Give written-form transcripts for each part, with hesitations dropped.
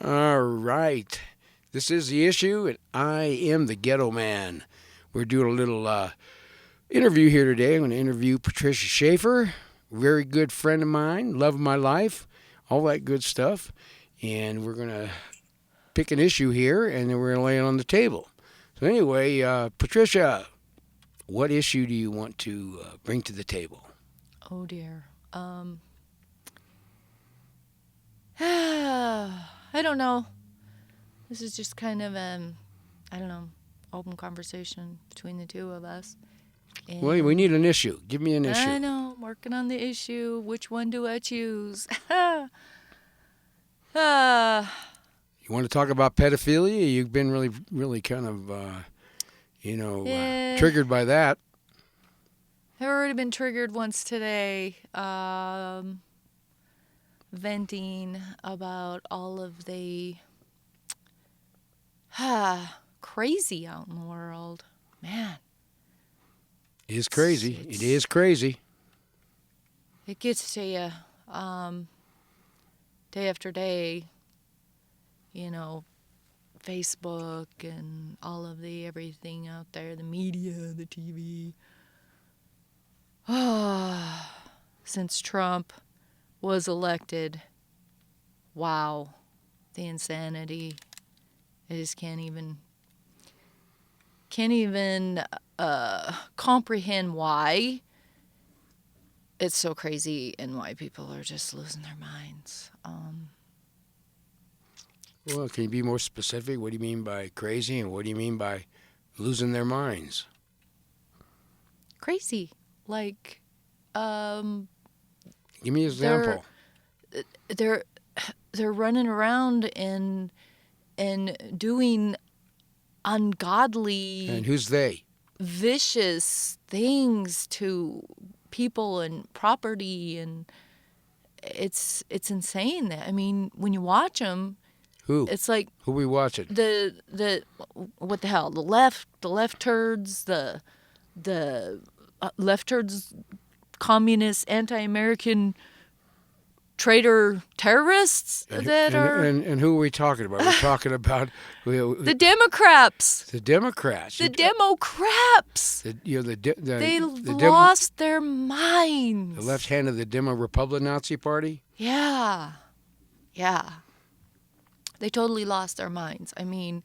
All right. This is the issue, and I am the Ghettoman. We're doing a little interview here today. I'm going to interview Patricia Schaefer, very good friend of mine, love of my life, all that good stuff. And we're going to pick an issue here, and then we're going to lay it on the table. So anyway, Patricia, what issue do you want to bring to the table? Oh dear. I don't know. This is just kind of I don't know, open conversation between the two of us. Well, we need an issue. Give me an issue. I know. I'm working on the issue. Which one do I choose? You want to talk about pedophilia? You've been really kind of, triggered by that. I've already been triggered once today, venting about all of the crazy out in the world. Man. It is crazy. It is crazy. It gets to you day after day, Facebook and all of the everything out there, the media, the TV. Since Trump was elected, wow, the insanity. I just can't even comprehend why it's so crazy and why people are just losing their minds. Well, can you be more specific? What do you mean by crazy, and what do you mean by losing their minds? Crazy, like, Give me an example. They're running around and doing ungodly, And who's they? vicious things to people and property, and it's insane. I mean, when you watch them, Who? it's like Who we watching? the what the hell, the left turds, the left turds, communist, anti-American traitor terrorists that are And who are we talking about? We're talking about the Democrats. the Democrats. The Democrats. They lost their minds. The left hand of the Demo Republic Nazi Party. Yeah. They totally lost their minds. I mean,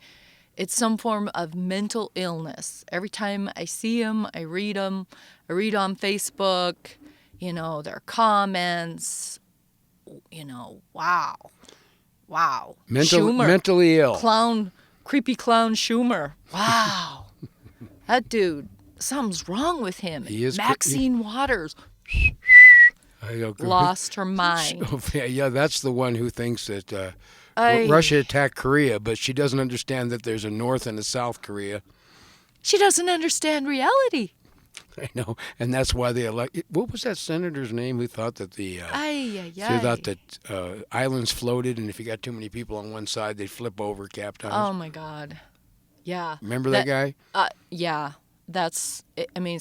it's some form of mental illness. Every time I see them, I read them. I read on Facebook, their comments. Wow. Schumer, Mentally ill. Creepy clown Schumer. Wow. That dude, something's wrong with him. He is Maxine Waters lost her mind. Yeah, that's the one who thinks that Russia attacked Korea, but she doesn't understand that there's a North and a South Korea. She doesn't understand reality. I know, and that's why they elect. What was that senator's name who thought that the thought that islands floated, and if you got too many people on one side, they'd flip over, captain? Oh my God, yeah. Remember that guy? Yeah. It's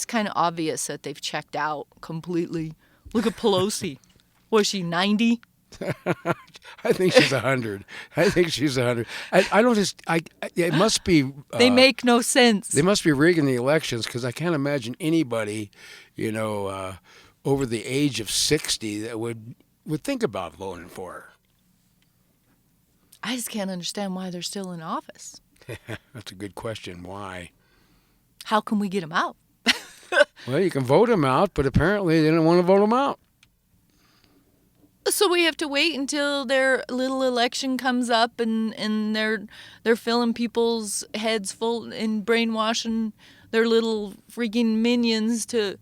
kind of obvious that they've checked out completely. Look at Pelosi. Was she 90? I think she's 100. I think she's 100. I don't just. It must be. They make no sense. They must be rigging the elections because I can't imagine anybody, over the age of 60 that would think about voting for her. I just can't understand why they're still in office. That's a good question. Why? How can we get them out? Well, you can vote them out, but apparently they didn't want to vote them out. So we have to wait until their little election comes up, and they're filling people's heads full and brainwashing their little freaking minions to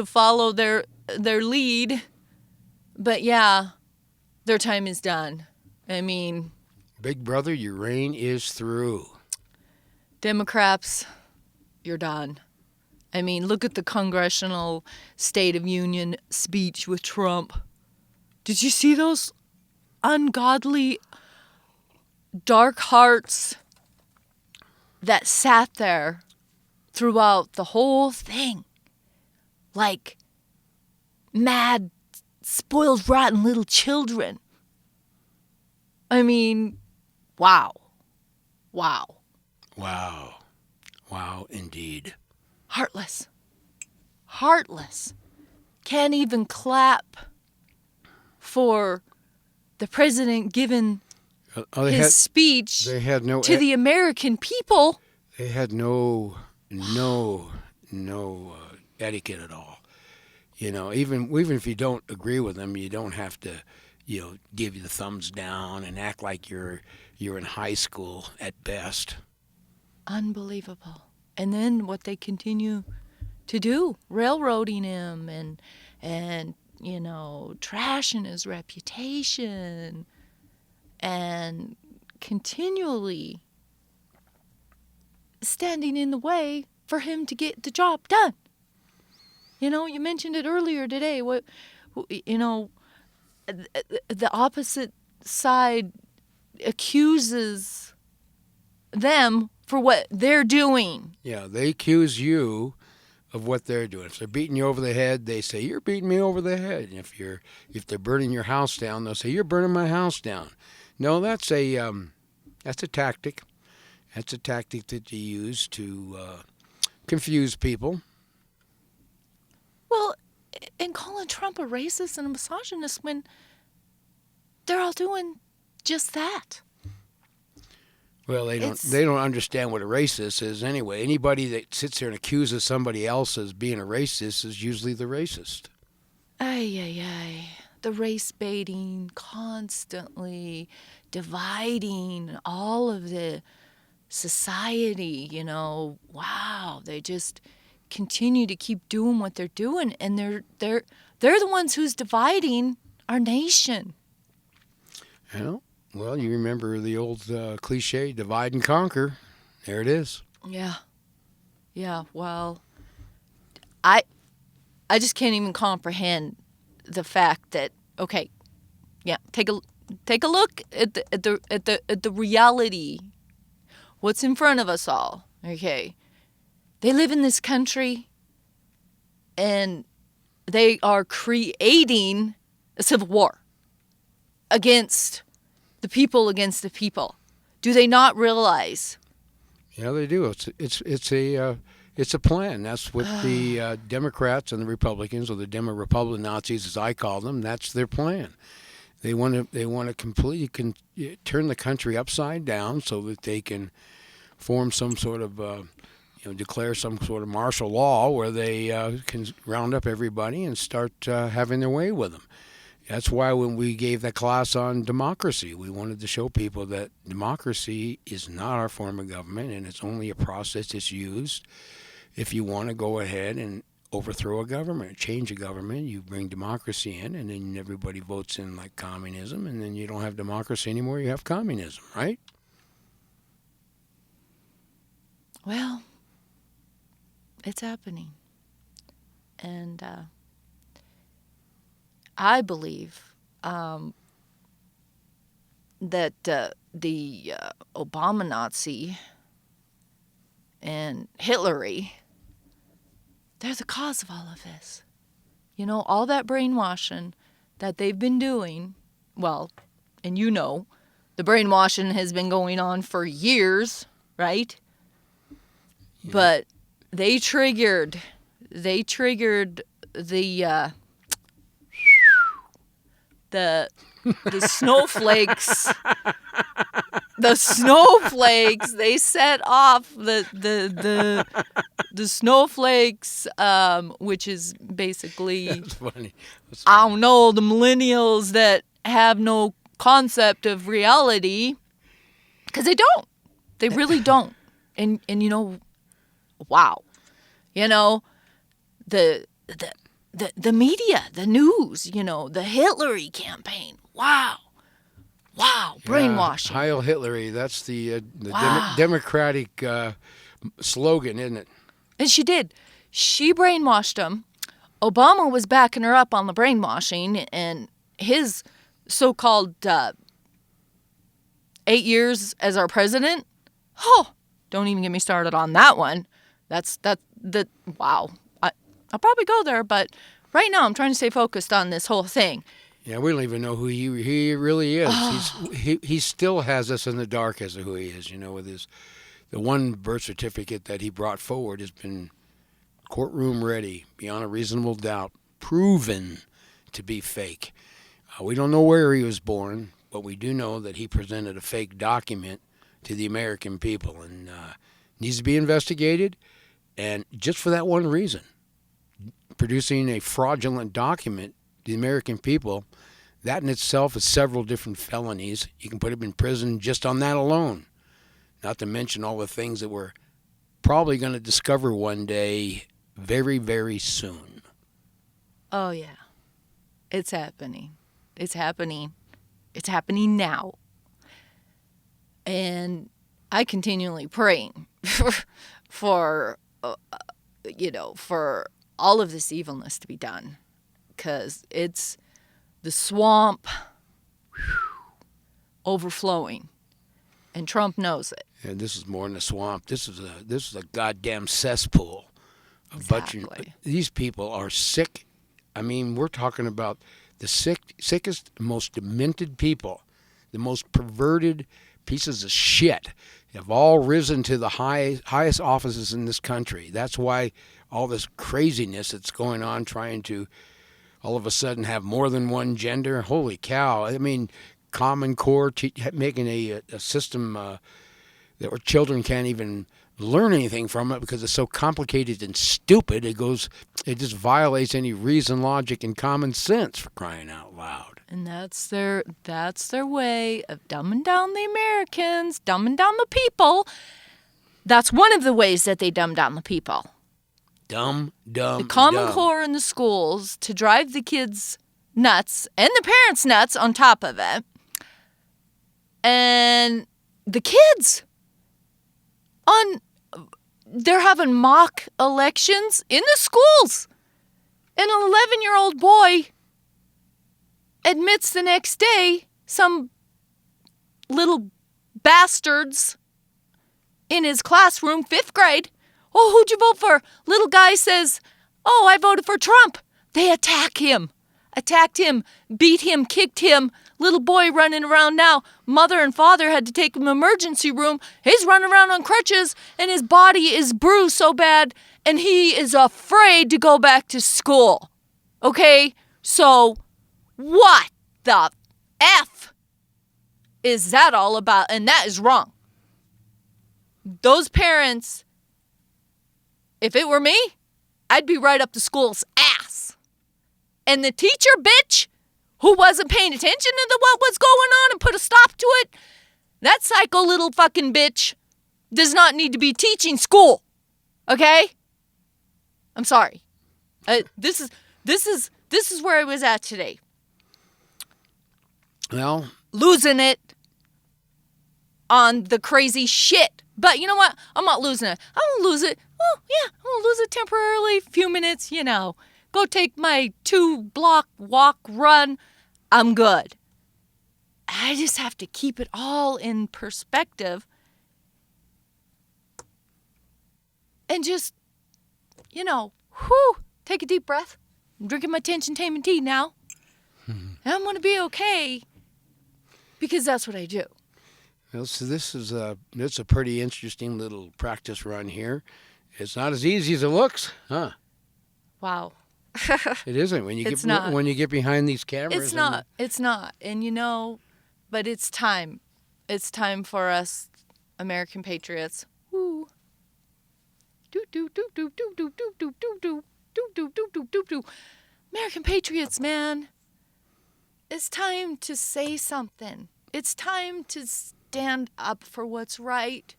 follow their lead. But yeah, their time is done. I mean, Big brother, your reign is through. Democrats, you're done. I mean, look at the Congressional State of Union speech with Trump. Did you see those ungodly dark hearts that sat there throughout the whole thing? Like mad, spoiled, rotten little children. I mean, Wow. Wow. Wow. Wow, indeed. Heartless. Heartless. Can't even clap for the president giving his speech they had no to the American people. They had no etiquette at all. You know, even if you don't agree with them, you don't have to, give you the thumbs down and act like you're in high school at best. Unbelievable. And then what they continue to do, railroading him and trashing his reputation and continually standing in the way for him to get the job done. You mentioned it earlier today. The opposite side accuses them for what they're doing. Yeah, they accuse you of what they're doing. If they're beating you over the head, they say you're beating me over the head. And if they're burning your house down, they'll say you're burning my house down. No, that's a tactic. That's a tactic that you use to confuse people. Well, and calling Trump a racist and a misogynist when they're all doing just that. Well, they don't understand what a racist is anyway. Anybody that sits there and accuses somebody else as being a racist is usually the racist. Ay. The race baiting, constantly dividing all of the society, wow, they just continue to keep doing what they're doing, and they're the ones who's dividing our nation. Well, you remember the old cliche, divide and conquer. There it is. Yeah. Well, I just can't even comprehend the fact that take a look at the reality, what's in front of us all. Okay, they live in this country, and they are creating a civil war against the people. Do they not realize? Yeah, they do. It's a plan. That's what the Democrats and the Republicans, or the Republican Nazis, as I call them, that's their plan. They want to completely turn the country upside down so that they can form some sort of declare some sort of martial law where they can round up everybody and start having their way with them. That's why when we gave that class on democracy, we wanted to show people that democracy is not our form of government, and it's only a process that's used if you want to go ahead and overthrow a government, change a government. You bring democracy in, and then everybody votes in like communism, and then you don't have democracy anymore, you have communism, right? Well, it's happening. And I believe that the Obama Nazi and Hillary, they're the cause of all of this. All that brainwashing that they've been doing, well, and the brainwashing has been going on for years, right? Yeah. But they triggered the snowflakes. The snowflakes, they set off the snowflakes, which is basically, that's funny. I don't know, the millennials that have no concept of reality, because they don't. They really don't. And wow. The media, the news, the Hillary campaign. Wow, brainwashing. Heil Hitlery, that's the wow. Democratic slogan, isn't it? And she did. She brainwashed them. Obama was backing her up on the brainwashing, and his so-called 8 years as our president. Oh, don't even get me started on that one. Wow. I'll probably go there, but right now I'm trying to stay focused on this whole thing. Yeah, we don't even know who he really is. Oh, He still has us in the dark as to who he is. With the one birth certificate that he brought forward has been courtroom ready, beyond a reasonable doubt, proven to be fake. We don't know where he was born, but we do know that he presented a fake document to the American people, and needs to be investigated. And just for that one reason, producing a fraudulent document to the American people, that in itself is several different felonies. You can put him in prison just on that alone. Not to mention all the things that we're probably going to discover one day very, very soon. oh yeah. It's happening. It's happening. It's happening now. And I continually praying for, for all of this evilness to be done. Because it's the swamp overflowing. And Trump knows it. And this is more than a swamp. This is a goddamn cesspool. Exactly. These people are sick. I mean, we're talking about the sickest, most demented people, the most perverted pieces of shit have all risen to the highest offices in this country. That's why all this craziness that's going on, trying to all of a sudden have more than one gender. Holy cow. I mean, Common Core making a system that where children can't even learn anything from it because it's so complicated and stupid. It just violates any reason, logic, and common sense, for crying out loud. And that's their way of dumbing down the Americans, dumbing down the people. That's one of the ways that they dumb down the people. The Common Core in the schools to drive the kids nuts and the parents nuts on top of it. And the kids they're having mock elections in the schools. And an 11-year-old boy admits the next day some little bastards in his classroom, 5th grade. Oh, who'd you vote for? Little guy says, oh, I voted for Trump. They attacked him, beat him, kicked him. Little boy running around now. Mother and father had to take him to the emergency room. He's running around on crutches and his body is bruised so bad and he is afraid to go back to school. Okay? So what the F is that all about? And that is wrong. Those parents, if it were me, I'd be right up the school's ass. And the teacher bitch who wasn't paying attention to what was going on and put a stop to it, that psycho little fucking bitch does not need to be teaching school. Okay? I'm sorry. This is where I was at today. Well, losing it on the crazy shit. But you know what? I'm not losing it. I won't lose it. Oh, yeah, I'm going to lose it temporarily. Few minutes, Go take my 2-block walk, run. I'm good. I just have to keep it all in perspective. And just, take a deep breath. I'm drinking my tension taming tea now. And I'm going to be okay. Because that's what I do. Well, so it's a pretty interesting little practice run here. It's not as easy as it looks, huh? Wow. It isn't when you get behind these cameras. It's not. And but it's time. It's time for us American patriots. Woo. Do do do do do do do do do do do do do do do. American patriots, man. It's time to say something. It's time to stand up for what's right.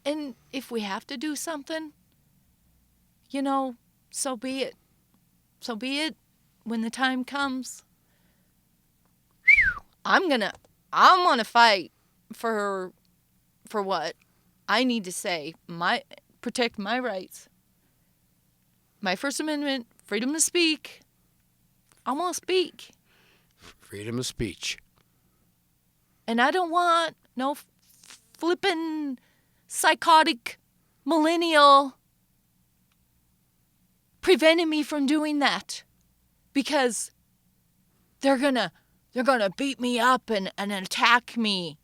And if we have to do something, so be it. So be it when the time comes. I'm gonna fight for what I need to say. Protect my rights. My First Amendment, freedom to speak. I'm gonna speak. Freedom of speech. And I don't want no flippin' psychotic millennial preventing me from doing that. Because they're gonna beat me up and attack me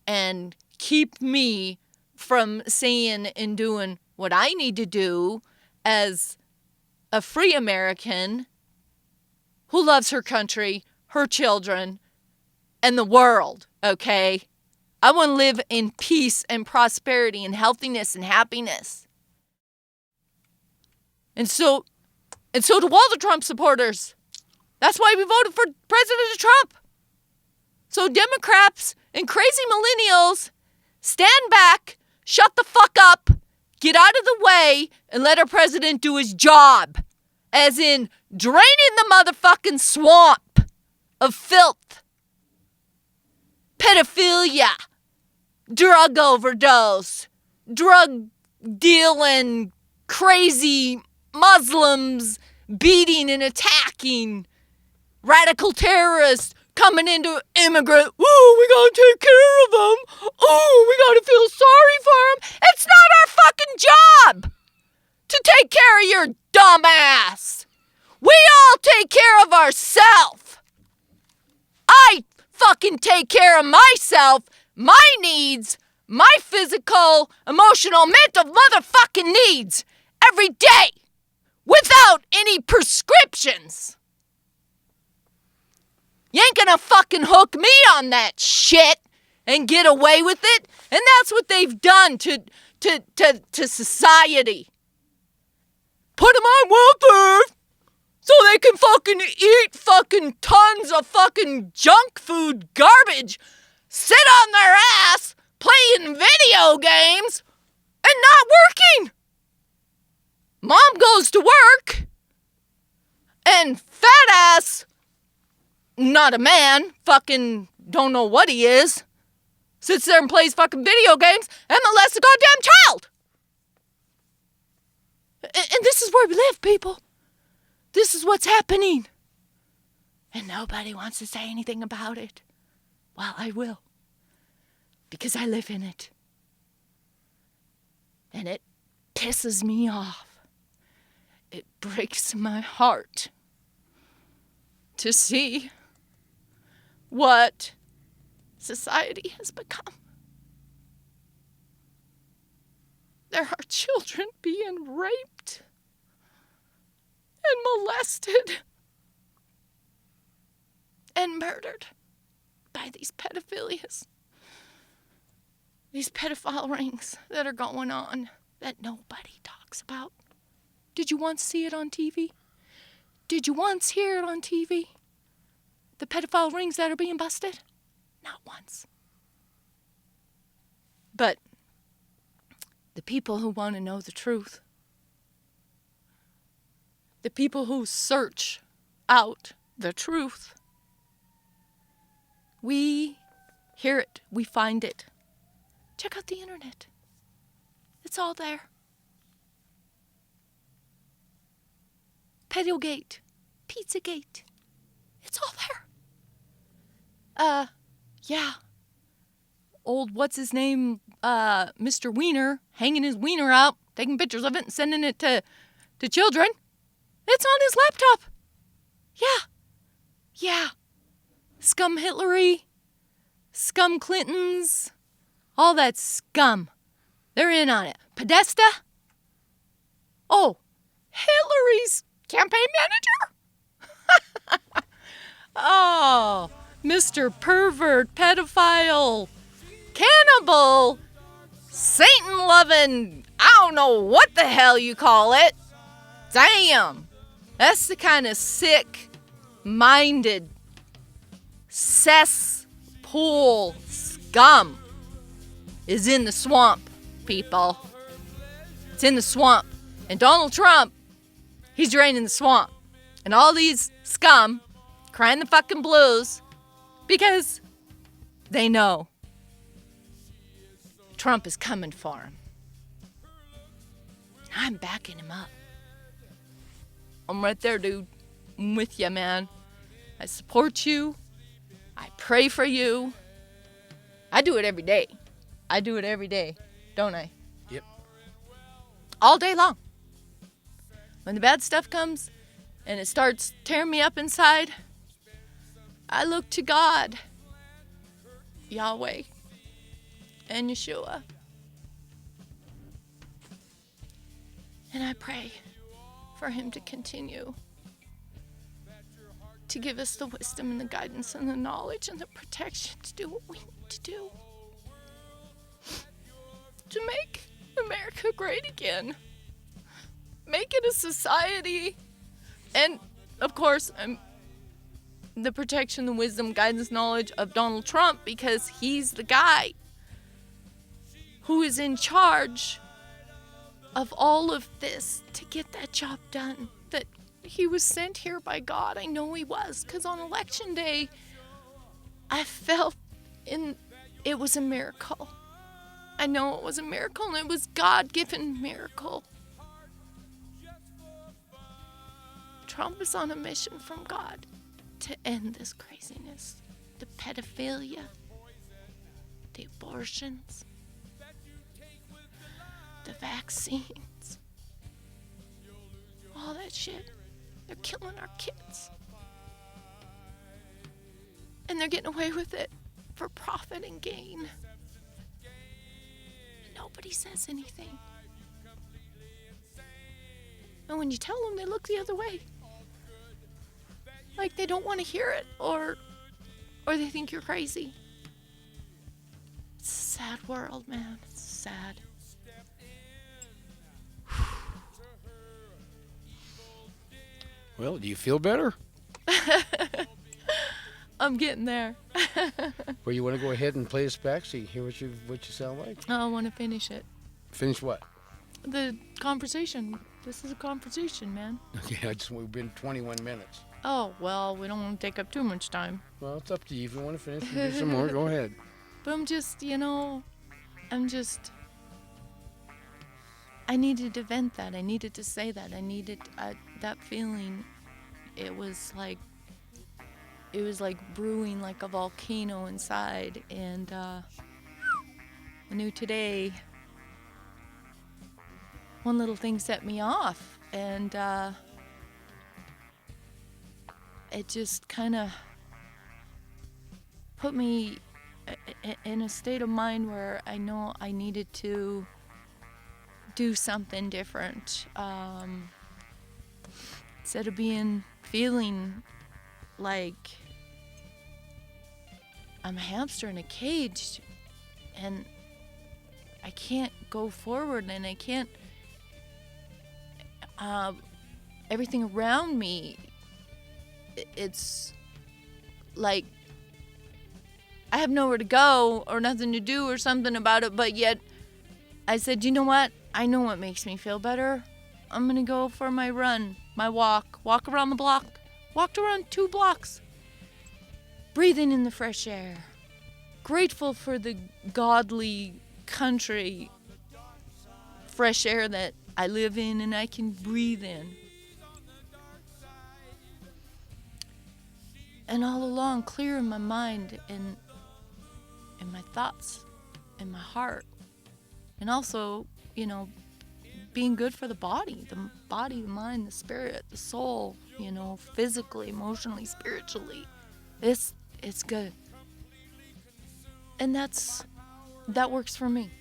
and keep me from saying and doing what I need to do as a free American who loves her country, her children, and the world, okay? I want to live in peace and prosperity and healthiness and happiness. And so do all the Trump supporters. That's why we voted for President Trump. So Democrats and crazy millennials, stand back, shut the fuck up, get out of the way, and let our president do his job. As in draining the motherfucking swamp of filth, pedophilia, drug overdose, drug dealing, crazy Muslims beating and attacking, radical terrorists coming into immigrant. Oh, we gotta take care of them. Oh, we gotta feel sorry for them. It's not our fucking job to take care of your dumb ass. We all take care of ourselves. I fucking take care of myself, my needs, my physical, emotional, mental motherfucking needs every day without any prescriptions. You ain't gonna fucking hook me on that shit and get away with it. And that's what they've done to society. Put them on welfare so they can fucking eat fucking tons of fucking junk food garbage, sit on their ass, playing video games, and not working. Mom goes to work, and fat ass, not a man, fucking don't know what he is, sits there and plays fucking video games and molests a goddamn child. And this is where we live, people. This is what's happening. And nobody wants to say anything about it. Well, I will. Because I live in it. And it pisses me off. It breaks my heart to see what society has become. There are children being raped and molested and murdered by these pedophilias. These pedophile rings that are going on that nobody talks about. Did you once see it on TV? Did you once hear it on TV? The pedophile rings that are being busted? Not once. But the people who want to know the truth, the people who search out the truth, we hear it, we find it. Check out the internet. It's all there. Pedogate, Pizzagate, it's all there. Yeah. Old what's-his-name, Mr. Wiener, hanging his wiener out, taking pictures of it and sending it to children. It's on his laptop. Yeah. Scum Hitlery, scum Clintons, all that scum. They're in on it. Podesta? Oh, Hillary's campaign manager? Oh, Mr. Pervert, pedophile, cannibal, Satan-loving, I don't know what the hell you call it. Damn. That's the kind of sick-minded cesspool scum is in the swamp, people. It's in the swamp. And Donald Trump, he's draining the swamp. And all these scum crying the fucking blues because they know Trump is coming for him. I'm backing him up. I'm right there, dude. I'm with you, man. I support you. I pray for you. I do it every day. Don't I? Yep. All day long. When the bad stuff comes and it starts tearing me up inside, I look to God, Yahweh, and Yeshua. And I pray for him to continue to give us the wisdom and the guidance and the knowledge and the protection to do what we need to do. To make America great again. Make it a society. And, of course, the protection, the wisdom, guidance, knowledge of Donald Trump, because he's the guy who is in charge of all of this to get that job done. That he was sent here by God. I know he was, because on election day, I felt it was a miracle. I know it was a miracle, and it was God-given miracle. Trump is on a mission from God to end this craziness. The pedophilia, the abortions, the vaccines, all that shit. They're killing our kids. And they're getting away with it for profit and gain. Nobody says anything. And when you tell them, they look the other way. Like they don't want to hear it, or they think you're crazy. It's a sad world, man. It's sad. Well, do you feel better? I'm getting there. Well, you want to go ahead and play this back so you hear what you sound like? I want to finish it. Finish what? The conversation. This is a conversation, man. Okay, we've been 21 minutes. Oh, well, we don't want to take up too much time. Well, it's up to you. If you want to finish and do some more, go ahead. But I'm just, I needed to vent that. I needed to say that. I needed that feeling. It was like brewing like a volcano inside. And I knew today one little thing set me off. And it just kind of put me in a state of mind where I know I needed to do something different. Instead of feeling like I'm a hamster in a cage and I can't go forward and I can't, everything around me, it's like I have nowhere to go or nothing to do or something about it, but yet I said, you know what? I know what makes me feel better. I'm going to go for my run, my walk around the block. Walked around 2 blocks, breathing in the fresh air. Grateful for the godly country fresh air that I live in and I can breathe in. And all along, clear in my mind and my thoughts and my heart. And also, being good for the body, the mind, the spirit, the soul, physically, emotionally, spiritually. It's good. And that works for me,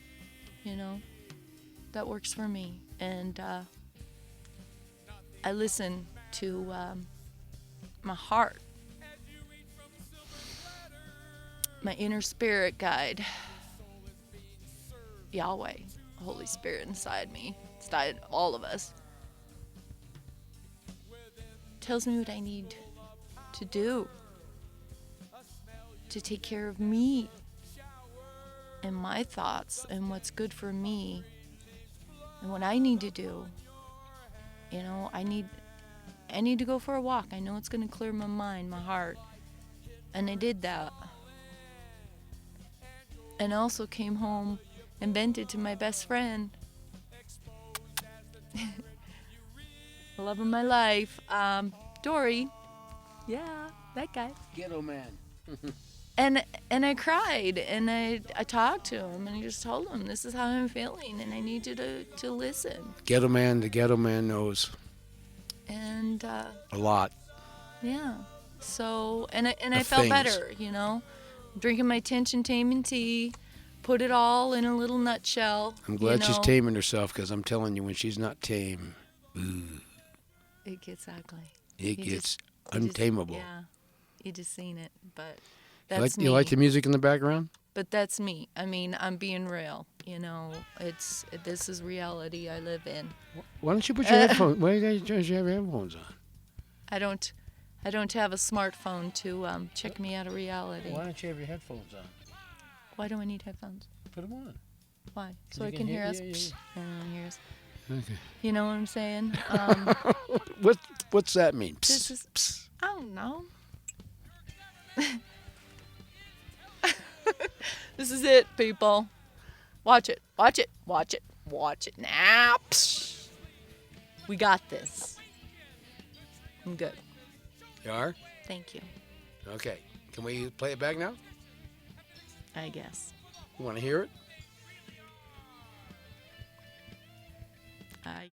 that works for me. And I listen to my heart, my inner spirit guide, Yahweh, Holy Spirit inside me, inside all of us, tells me what I need to do to take care of me and my thoughts and what's good for me and what I need to do. I need to go for a walk. I know it's going to clear my mind, my heart. And I did that. And also came home and vented to my best friend. Love of my life. Dory. Yeah, that guy. Ghettoman. And I cried and I talked to him and I just told him this is how I'm feeling and I need you to listen. The Ghetto Man knows. And a lot. Yeah. So, and I The felt things. better, you know, drinking my tension taming tea, put it all in a little nutshell. I'm glad you she's know, taming herself, because I'm telling you, when she's not tame, ooh, It gets ugly. it You gets you untamable. Yeah, you just seen it, but You like that's me. you like the music in the background? But that's me. I mean, I'm being real. This is reality I live in. Why don't you put your headphones? Why don't you have your headphones on? I don't have a smartphone to check me out of reality. Why don't you have your headphones on? Why do I need headphones? Put them on. Why? So You I can can hear- hear us. yeah. I don't hear us. Okay. You know what I'm saying? What's that mean? This is. Psst. I don't know. This is it, people. Watch it. Watch it. Watch it. Watch it now. Psh. We got this. I'm good. You are? Thank you. Okay. Can we play it back now? I guess. You want to hear it? I